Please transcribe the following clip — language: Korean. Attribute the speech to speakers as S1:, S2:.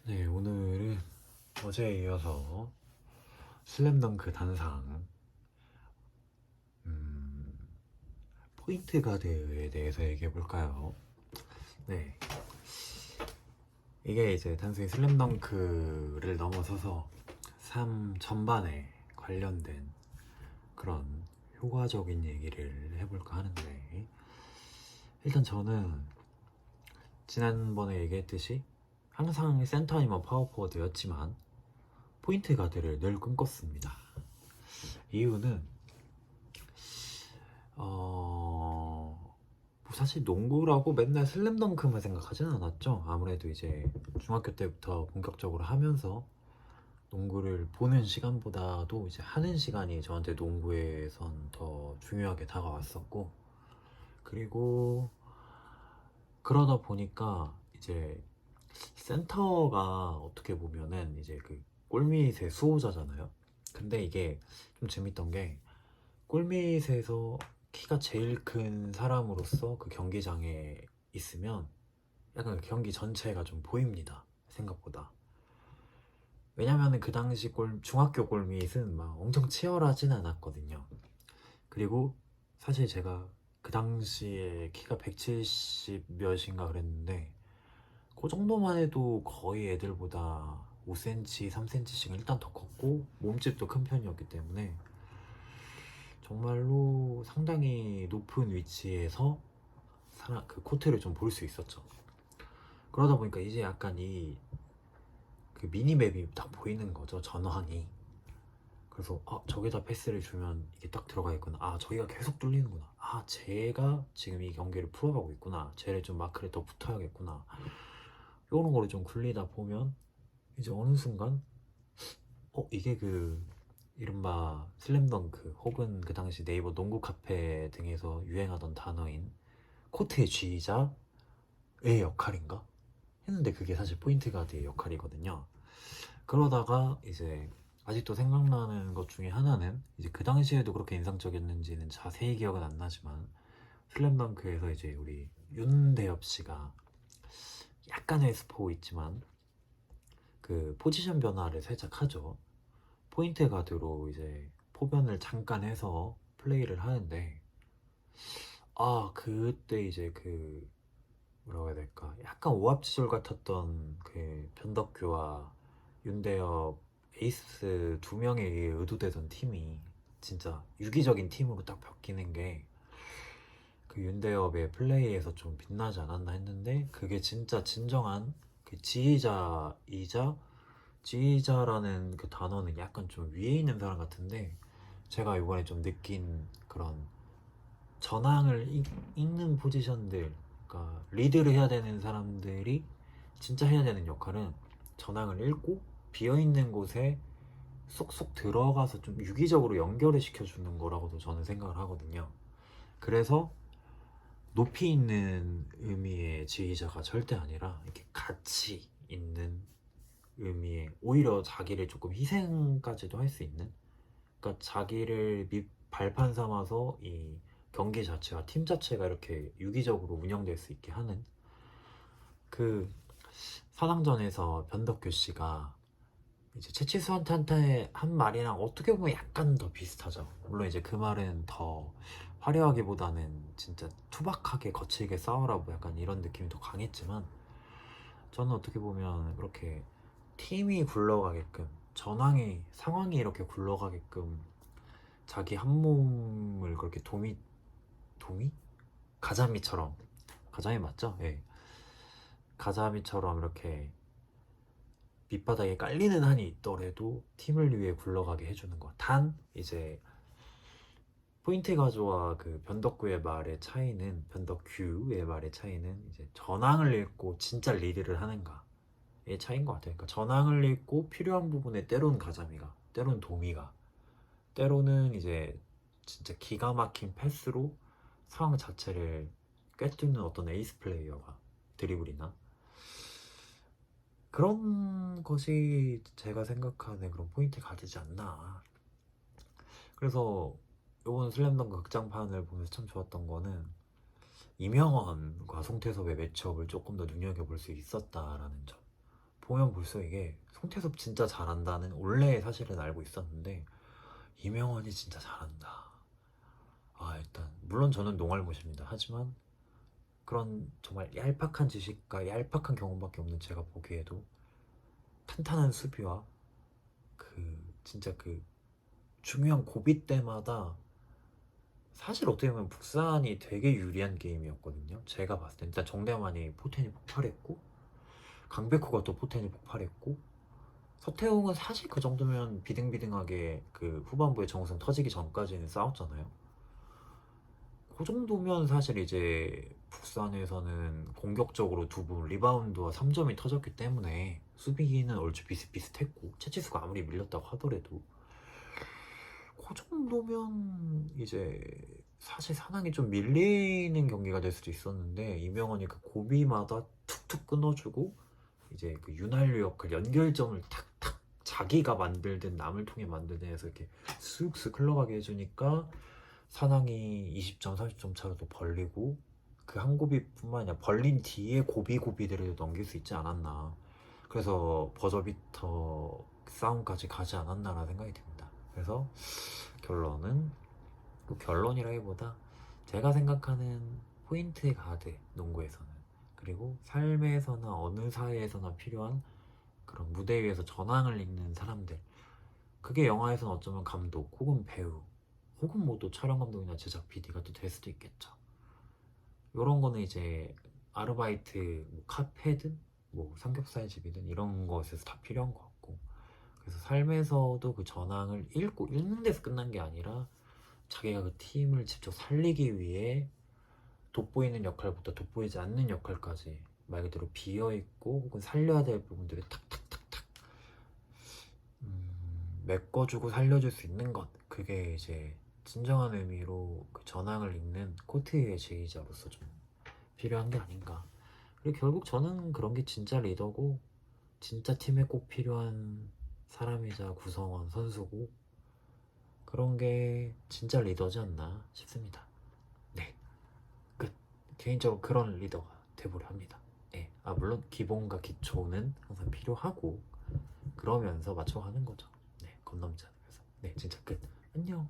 S1: 네, 오늘은 어제에 이어서 슬램덩크 단상 음, 포인트 가드에 대해서 얘기해 볼까요? 네, 이게 이제 단순히 슬램덩크를 넘어서서 삶 전반에 관련된 그런 효과적인 얘기를 해볼까 하는데, 일단 저는 지난번에 얘기했듯이 항상 센터 아니면 파워포워드였지만 포인트 가드를 늘 꿈꿨습니다. 이유는 뭐 사실 농구라고 맨날 슬램덩크만 생각하진 않았죠. 아무래도 이제 중학교 때부터 본격적으로 하면서 농구를 보는 시간보다도 이제 하는 시간이 저한테 농구에선 더 중요하게 다가왔었고, 그리고 그러다 보니까 이제 센터가 어떻게 보면은 이제 그 골밑의 수호자잖아요. 근데 이게 좀 재밌던 게, 골밑에서 키가 제일 큰 사람으로서 그 경기장에 있으면 약간 그 경기 전체가 좀 보입니다, 생각보다. 왜냐면은 그 당시 중학교 골밑은 막 엄청 치열하진 않았거든요. 그리고 사실 제가 그 당시에 키가 170 몇인가 그랬는데, 그 정도만 해도 거의 애들보다 5cm, 3cm씩 일단 더 컸고 몸집도 큰 편이었기 때문에 정말로 상당히 높은 위치에서 그 코트를 좀 볼 수 있었죠. 그러다 보니까 이제 약간 이 그 미니맵이 딱 보이는 거죠, 전황이. 그래서 저기다 패스를 주면 이게 딱 들어가 있구나. 저기가 계속 뚫리는구나. 쟤가 지금 이 경기를 풀어가고 있구나. 쟤를 좀 마크를 더 붙어야겠구나. 이런 거를 좀 굴리다 보면 이제 어느 순간 이게 그 이른바 슬램덩크 혹은 그 당시 네이버 농구 카페 등에서 유행하던 단어인 코트의 G자의 역할인가? 했는데 그게 사실 포인트 가드의 역할이거든요. 그러다가 이제 아직도 생각나는 것 중에 하나는, 이제 그 당시에도 그렇게 인상적이었는지는 자세히 기억은 안 나지만, 슬램덩크에서 이제 우리 윤대엽 씨가 약간의 스포 있지만 그 포지션 변화를 살짝 하죠. 포인트 가드로 이제 포변을 잠깐 해서 플레이를 하는데, 그때 이제 그 뭐라고 해야 될까, 약간 오합지졸 같았던 그 변덕규와 윤대엽 에이스 두 명에 의해 의도되던 팀이 진짜 유기적인 팀으로 딱 바뀌는 게 그 윤대엽의 플레이에서 좀 빛나지 않았나 했는데, 그게 진짜 진정한 그 지휘자라는 그 단어는 약간 좀 위에 있는 사람 같은데, 제가 이번에 좀 느낀 그런 전황을 읽는 포지션들, 그러니까 리드를 해야 되는 사람들이 진짜 해야 되는 역할은 전황을 읽고 비어있는 곳에 쏙쏙 들어가서 좀 유기적으로 연결을 시켜주는 거라고도 저는 생각을 하거든요. 그래서 높이 있는 의미의 지휘자가 절대 아니라 이렇게 가치 있는 의미의, 오히려 자기를 조금 희생까지도 할 수 있는, 그러니까 자기를 발판 삼아서 이 경기 자체와 팀 자체가 이렇게 유기적으로 운영될 수 있게 하는, 그 사상전에서 변덕규 씨가 이제 채치수한테 한 말이랑 어떻게 보면 약간 더 비슷하죠. 물론 이제 그 말은 더 화려하기보다는 진짜 투박하게 거칠게 싸우라고 약간 이런 느낌이 더 강했지만, 저는 어떻게 보면 그렇게 팀이 굴러가게끔, 전황이 상황이 이렇게 굴러가게끔 자기 한 몸을 그렇게 도미? 가자미처럼, 가자미 맞죠? 예. 가자미처럼 이렇게 밑바닥에 깔리는 한이 있더라도 팀을 위해 굴러가게 해주는 것. 단 이제 포인트 가드와 그 변덕규의 말의 차이는 이제 전황을 읽고 진짜 리드를 하는가의 차이인 것 같아요. 그러니까 전황을 읽고 필요한 부분에 때론 가자미가, 때론 도미가, 때로는 이제 진짜 기가 막힌 패스로 상황 자체를 꿰뚫는 어떤 에이스 플레이어가, 드리블이나 그런 것이 제가 생각하는 그런 포인트 가드지 않나. 그래서 이번 슬램덩크 극장판을 보면서 참 좋았던 거는 이명헌과 송태섭의 매치업을 조금 더 눈여겨볼 수 있었다라는 점. 보면 볼수록 이게 송태섭 진짜 잘한다는 원래 사실은 알고 있었는데 이명헌이 진짜 잘한다. 아 일단 물론 저는 농알못입니다. 하지만 그런 정말 얄팍한 지식과 얄팍한 경험밖에 없는 제가 보기에도 탄탄한 수비와 그 진짜 그 중요한 고비 때마다 사실 어떻게 보면 북산이 되게 유리한 게임이었거든요. 제가 봤을 때 일단 정대만이 포텐이 폭발했고 강백호가 또 포텐이 폭발했고 서태웅은 사실 그 정도면 비등비등하게 그 후반부에 정우성 터지기 전까지는 싸웠잖아요. 그 정도면 사실 이제 북산에서는 공격적으로 두 분 리바운드와 3점이 터졌기 때문에 수비는 얼추 비슷비슷했고 채치수가 아무리 밀렸다고 하더라도 그 정도면 이제 사실 상황이 좀 밀리는 경기가 될 수도 있었는데 이명헌이 그 고비마다 툭툭 끊어주고 이제 그 윤활유 역할 연결점을 탁탁 자기가 만들든 남을 통해 만들든 해서 이렇게 쑥쑥 흘러가게 해주니까 산항이 20점 30점 차로 또 벌리고 그 한 고비뿐만 아니라 벌린 뒤에 고비고비들을 넘길 수 있지 않았나. 그래서 버저비터 싸움까지 가지 않았나라는 생각이 듭니다. 그래서 결론은 그 결론이라기보다 제가 생각하는 포인트 가드 농구에서는 그리고 삶에서나 어느 사회에서나 필요한 그런 무대 위에서 전황을 읽는 사람들 그게 영화에서는 어쩌면 감독 혹은 배우 혹은 뭐 또 촬영 감독이나 제작 PD가 또 될 수도 있겠죠. 이런 거는 이제 아르바이트 뭐 카페든 뭐 삼겹살 집이든 이런 것에서 다 필요한 것 같고 그래서 삶에서도 그 전황을 읽고 읽는 데서 끝난 게 아니라 자기가 그 팀을 직접 살리기 위해 돋보이는 역할부터 돋보이지 않는 역할까지 말 그대로 비어있고 혹은 살려야 될 부분들을 탁탁탁탁 메꿔주고 살려줄 수 있는 것 그게 이제 진정한 의미로 그 전황을 읽는 코트의 제의자로서 좀 필요한 게 아닌가. 그리고 결국 저는 그런 게 진짜 리더고 진짜 팀에 꼭 필요한 사람이자 구성원 선수고 그런 게 진짜 리더지 않나 싶습니다. 네, 끝. 개인적으로 그런 리더가 돼보려 합니다. 네. 아 물론 기본과 기초는 항상 필요하고 그러면서 맞춰가는 거죠. 네, 건넘지 않으면서. 네, 진짜 끝. 안녕.